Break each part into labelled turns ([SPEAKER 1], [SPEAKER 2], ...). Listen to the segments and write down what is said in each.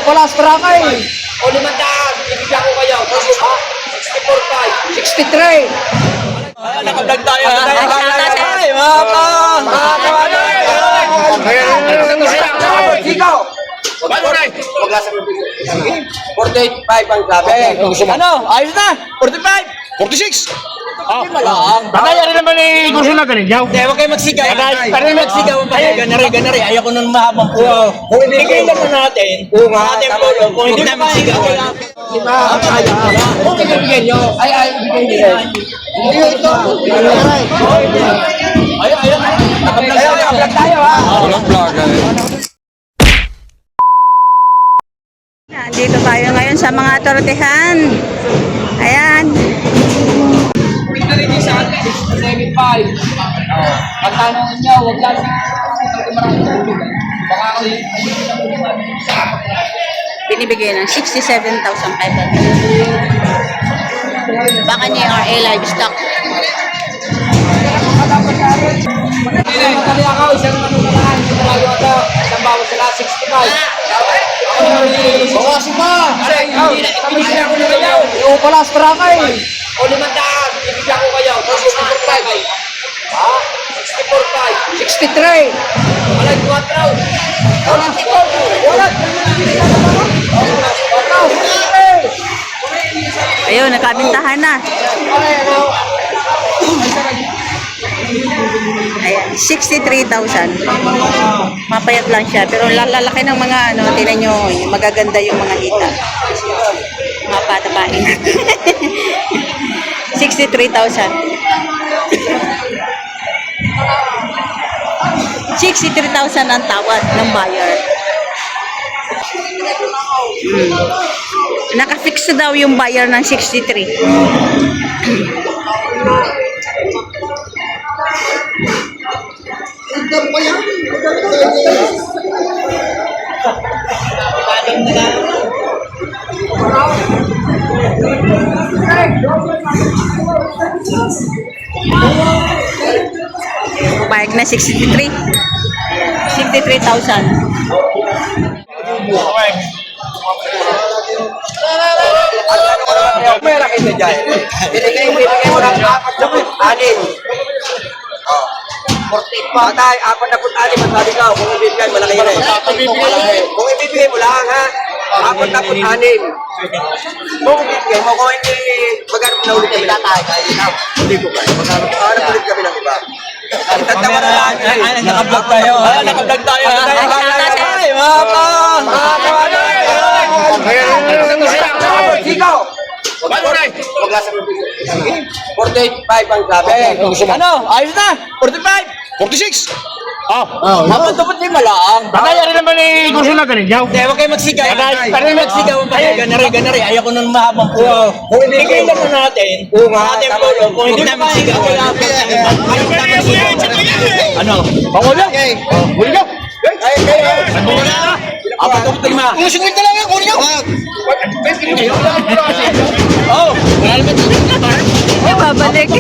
[SPEAKER 1] Palas, Tarakay.
[SPEAKER 2] O 500, ibigyan ko kayo. 64.5.
[SPEAKER 1] 63.
[SPEAKER 2] Nakablog tayo. Ikaw. 48.5 ang sabi. Ano? Ayos na. 45.
[SPEAKER 3] 46!
[SPEAKER 1] Patay, ano naman eh, gusto na ganun, yaw.
[SPEAKER 2] Hindi, huwag kayo magsigaw.
[SPEAKER 1] Patay.
[SPEAKER 2] Parang magsigaw ang patay. Ganari. Ayaw ko nung mahabang po. Kung ibigay lang na natin, ating polo. Kung hindi na magsigaw, wala. Kung ibigay nyo, ay, ibigay nyo. Ito. Ayaw. Nakablog tayo, ha?
[SPEAKER 3] Walang vlog
[SPEAKER 4] Nandito tayo ngayon sa mga tortehan. Ayan.
[SPEAKER 2] Pinarinig sa atin, 7.5. Pagtanong niyo, huwag lang. Baka ako
[SPEAKER 4] Binibigay ng 67,500. Baka niya RA livestock.
[SPEAKER 2] Madali ako, isang manunahan. Talaga ito, isang bawat sila, 65.
[SPEAKER 1] Bawasin pa.
[SPEAKER 2] Ibigyan ko na kayo.
[SPEAKER 1] Yung Palas, Tarakay.
[SPEAKER 2] O 500, ibigyan ko kayo. 64.5. Ha? 64.5.
[SPEAKER 1] 63.
[SPEAKER 2] Malay 4. Wala.
[SPEAKER 4] Ayun, nagkabintahan na. Ayan, 63,000. Mapayat lang siya. Pero lalaki ng mga ano, tinan nyo, magaganda yung mga hita. Mga patapain. 63,000. 63,000 ang tawad ng buyer. Naka-fix daw yung buyer ng 63. Bayag na 63. 63,000.
[SPEAKER 2] Pera kita dyan. Binigay mo ng 4.6. 48 pa. Patay, 4.6 ang sabi ka. Kung ibibigay, malaki na eh. Kung ibibigay mo lang, ha? 4.6. Kung ibibigay mo, kung hindi, maghanap na ulit kami. Hindi ko kaya. Maghanap ulit kami ng iba. Tatawa na lang. Ay, nakablog tayo. Nakablog tayo. Ikaw. 48.5 ang sabi. Ano? Ayos na. 45.
[SPEAKER 3] 46!
[SPEAKER 2] Mapagtapot din malaang.
[SPEAKER 1] Patay, ano naman eh, gusto na ganun, yaw.
[SPEAKER 2] Hindi, huwag kayo magsigaw.
[SPEAKER 1] Patay.
[SPEAKER 2] Parang magsigaw ang patay. Ganari. Ayaw ko nung mahabang po. Kung ibigay lang na natin, ating polo. Kung hindi na magsigaw, wala. Ano?
[SPEAKER 1] Pangulo? Huli ka?
[SPEAKER 2] Apagtapot din ma.
[SPEAKER 3] Kung 50 lang yan, kunin nyo!
[SPEAKER 2] Oh, wala naman dito.
[SPEAKER 4] Babalik.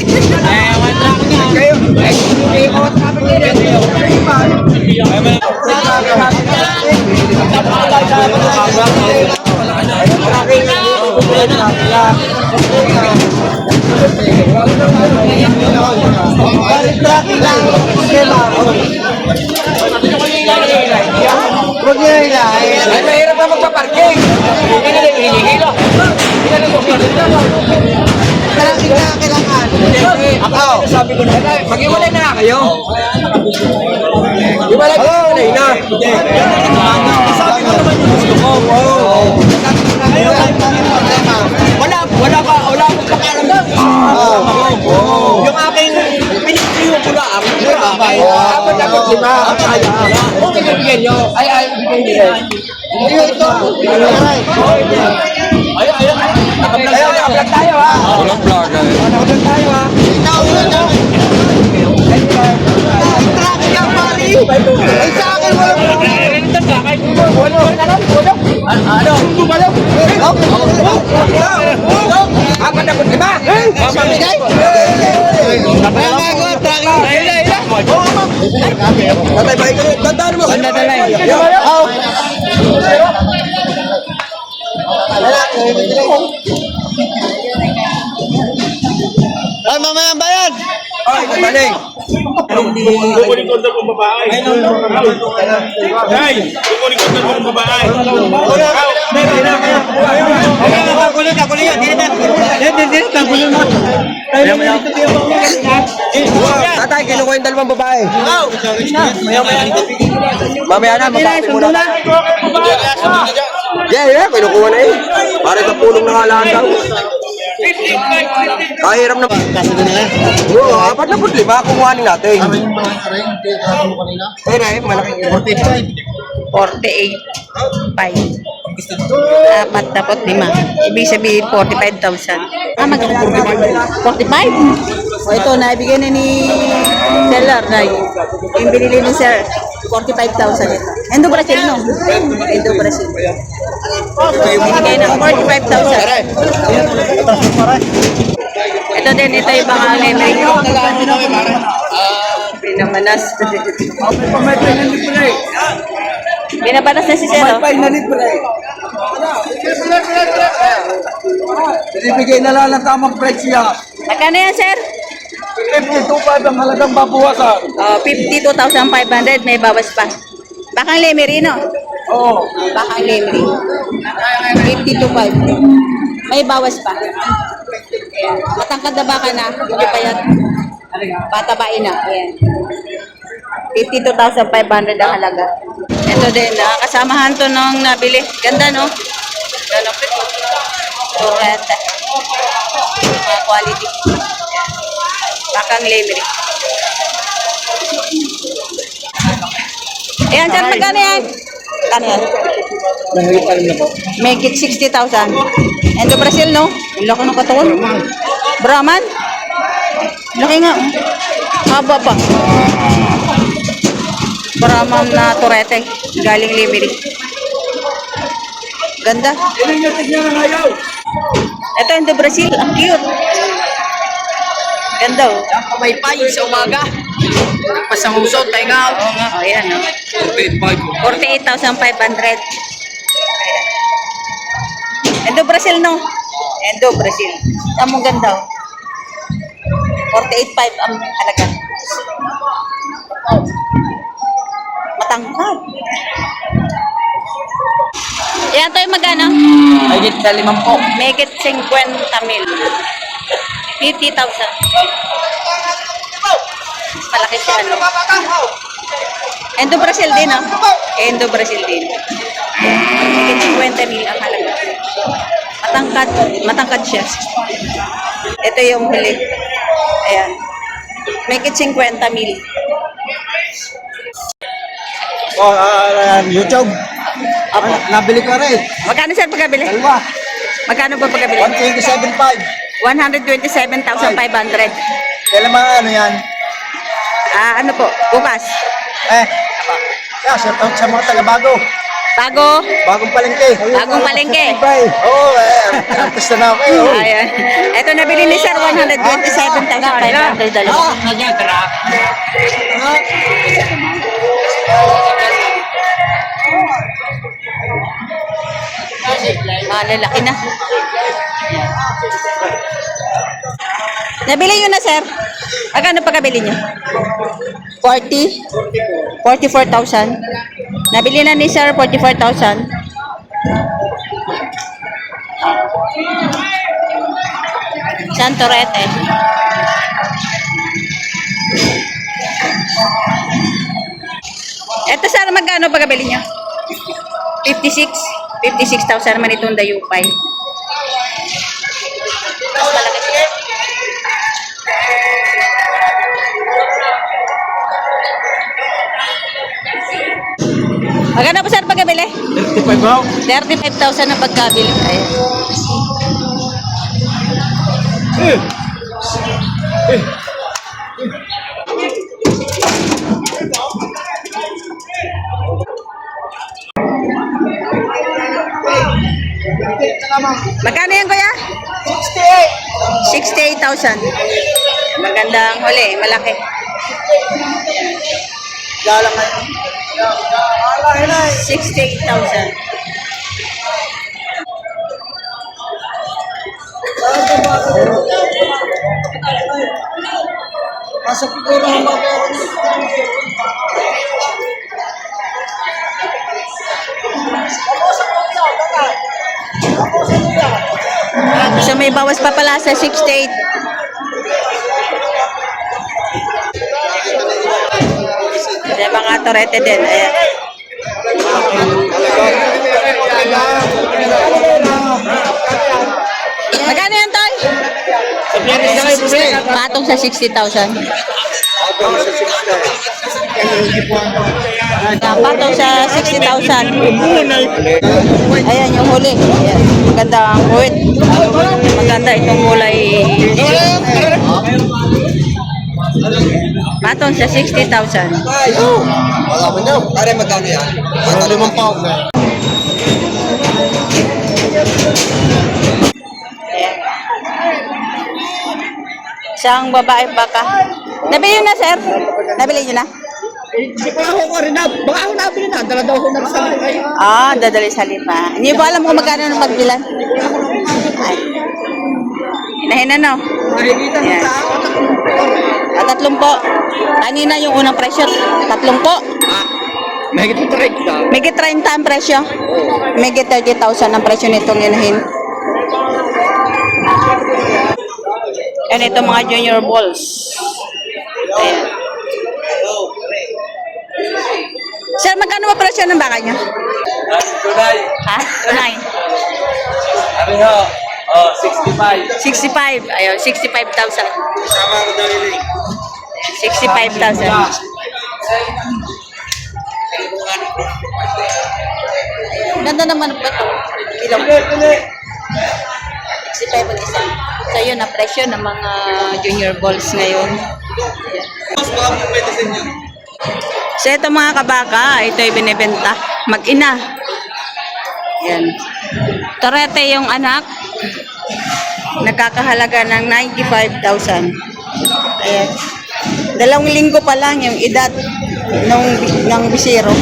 [SPEAKER 2] Ay, mahirap na magpaparking. Hindi na hinihila. Ako, sabi ko na, mag-iwalay na kayo. Iwalay na. Sabi ko naman yung gusto ko. Wala akong pakaramdam. Yung aking pinipiliw ko lang. Apat ako, lima. Kung ibigyan nyo, ay, ibigyan nyo. Ito. Ayaw. Nakablog tayo, ha?
[SPEAKER 3] Walang vlog
[SPEAKER 2] Nakablog tayo, ha? Ay, sa akin, ano? Bumalaw? Apat na kung lima? Mamamigay? Tatay, bahay ka. Tandaan mo. Tandaan mo. eh.
[SPEAKER 1] Kukunin ko ng babae. Ay, kukunin ko ng babae.
[SPEAKER 2] Tatay, kinuha yung dalawang babae. Mamaya na, mabaki muna. Yeah, kinukuha na eh. Para sa pulong na halaan daw. Kahiram na. Oo, 45, kumuhanin natin. Ayun na eh, malaki.
[SPEAKER 4] 48.5. 45. Ibig sabihin 45,000. Magkano? 45? O ito, naibigay na ni seller na yung binili ni sir. 45,000 ito. Endo Brazil, no? Endo Brazil. Binigay ng 45,000. Ito din, ito yung mga memory. Pinamanas. Binabanas na si Sir.
[SPEAKER 3] Binibigay na lang ng tamang presyo yan.
[SPEAKER 4] Magkano yan, Sir?
[SPEAKER 3] 52.5 ang halagang babawasan.
[SPEAKER 4] 52,500. May bawas pa. Bakang Lemery, no?
[SPEAKER 3] Oo.
[SPEAKER 4] Bakang Lemery. 52,500. May bawas pa. Matangkad na baka na. Hindi pa yan. Patabain na. Ayan. 52,500 ang halaga. Ito din, kasamahan to nung nabili. Ganda, no? Ganda, no? Tureta. Mga quality. Bakang Lemery. Ayan, sir, magkano yan? Magkano yan? Make it 60,000. And the Brazil, no? Ang laki ng katawan. Brahman? Laki nga. Haba pa. Brahman na turete. Galing Lemery. Ganda. Ito yung the Brazil. Ang cute. Ganda, oh.
[SPEAKER 3] May pay sa umaga. Pasangusot, tayo nga.
[SPEAKER 4] Oo nga. O, yan, no? 48,500. Ayan. Endo Brazil, no? Endo Brazil. Tamong ganda, oh. 48,500 ang halaga. Matangkad. Yan to yung magano?
[SPEAKER 3] Ay, sa 50.
[SPEAKER 4] Megit 50,000. 50,000. Malaki siya, ano? Endo Brazil din, no? Endo Brazil din. Megit 50,000 ang halaga. Matangkad siya. Ito yung huli. Ayan. Megit 50,000.
[SPEAKER 3] YouTube. Nabili ko rin.
[SPEAKER 4] Magkano sir pagkabili?
[SPEAKER 3] Dalawa.
[SPEAKER 4] Magkano ba pagkabili?
[SPEAKER 3] 127.5.
[SPEAKER 4] 127,500.
[SPEAKER 3] Kailan mga ano yan?
[SPEAKER 4] Ano po? Bukas.
[SPEAKER 3] Shout out sa mga taga-bago.
[SPEAKER 4] Bago.
[SPEAKER 3] Bagong palengke.
[SPEAKER 4] Bagong palengke.
[SPEAKER 3] Oo, artista na ako.
[SPEAKER 4] Ayan. Ito nabili ni sir 127,500 dalawa. Malalaki na. Nabili nyo na, sir? Magkano pagkabili nyo? 44,000. Nabili na ni sir, 44,000. Santorete. Ito, sir, magkano pagkabili nyo? 56,000 naman itong dayupay. Mas malaki siya. Magkano po sir pagkabili? 35,000 ang pagkabili. Ayan. Magkano yan, kuya? 68,000. Magandang huli, malaki.
[SPEAKER 3] Galang ngayon.
[SPEAKER 4] 68,000.
[SPEAKER 2] Nasa pagkura ang mga
[SPEAKER 4] So may bawas pa pala sa 68. Kaya mga torete din. Ayan. Magkano yan, Toy? Patong sa 60,000. Patong sa 60,000. Ayan yung huli. Ayan. Maganda ang huwit. Maganda itong kulay. Patong sa 60,000.
[SPEAKER 2] Wala mo nyo. Pare, magkano yan? Magkano mong pound na?
[SPEAKER 4] Isang babae baka. Nabili na, sir? Nabili nyo na?
[SPEAKER 2] Ako ko rin na. Baka ako nabili na. Dala daw ako nagsabi kayo.
[SPEAKER 4] Ah, dadali sa lima. Hindi ba alam kung magkano ng magbilan? Ay. Hinahin na, no?
[SPEAKER 2] Nakikita
[SPEAKER 4] Ayan.
[SPEAKER 2] sa ako.
[SPEAKER 4] At 30 po. Kanina yung unang presyo, 30 po.
[SPEAKER 2] Mahigit ito rin.
[SPEAKER 4] Migit 30 ang presyo. Migit 30,000 ang presyo nitong inahin. Yan ito mga junior balls. Ayan. Sir, magkano ba presyo ng baka nyo?
[SPEAKER 3] Tunay.
[SPEAKER 4] Ha? Tunay.
[SPEAKER 3] Sabi ho, 65.
[SPEAKER 4] 65. Ayun, 65,000.
[SPEAKER 3] Sama ko daw yun
[SPEAKER 4] 65,000. Ganda naman ba ito? Kilo. 65 ang isa. So yun, ang presyo ng mga junior balls ngayon. So ito mga kabaka, ito ay binibenta. Mag-ina. Yan. Torete yung anak. Nagkakahalaga ng 95,000. Ayan. 2 linggo pa lang yung edad ng bisiro.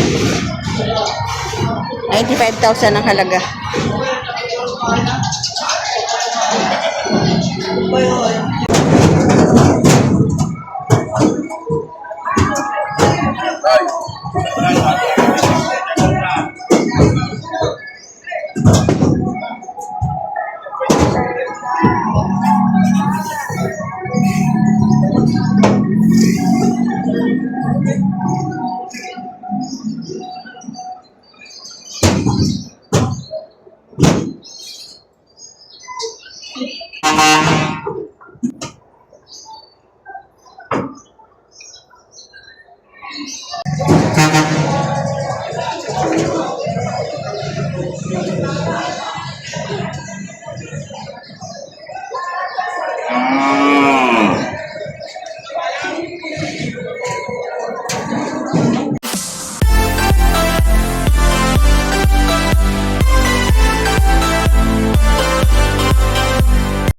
[SPEAKER 4] 95,000 ang halaga.